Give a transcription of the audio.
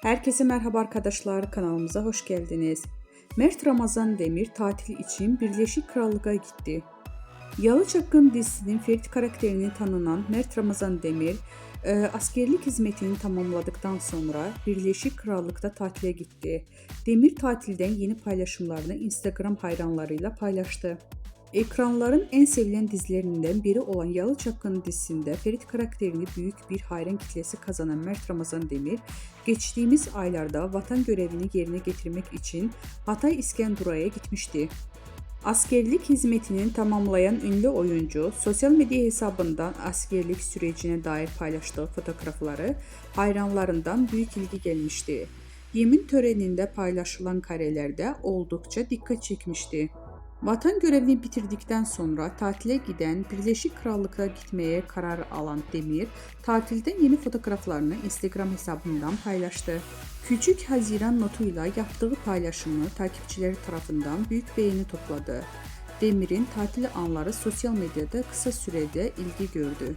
Herkese merhaba arkadaşlar, kanalımıza hoş geldiniz. Mert Ramazan Demir tatil için Birleşik Krallık'a gitti. Yalı Çapkın dizisinin Ferit karakterini tanınan Mert Ramazan Demir, askerlik hizmetini tamamladıktan sonra Birleşik Krallık'ta tatile gitti. Demir tatilden yeni paylaşımlarını Instagram hayranlarıyla paylaştı. Ekranların en sevilen dizilerinden biri olan Yalı Çapkın dizisinde Ferit karakterini büyük bir hayran kitlesi kazanan Mert Ramazan Demir, geçtiğimiz aylarda vatan görevini yerine getirmek için Hatay İskenderun'a gitmişti. Askerlik hizmetini tamamlayan ünlü oyuncu, sosyal medya hesabından askerlik sürecine dair paylaştığı fotoğrafları hayranlarından büyük ilgi gelmişti. Yemin töreninde paylaşılan karelerde oldukça dikkat çekmişti. Vatan görevini bitirdikten sonra tatile giden Birleşik Krallık'a gitmeye karar alan Demir, tatilden yeni fotoğraflarını Instagram hesabından paylaştı. Küçük Haziran notuyla yaptığı paylaşımı takipçileri tarafından büyük beğeni topladı. Demir'in tatil anları sosyal medyada kısa sürede ilgi gördü.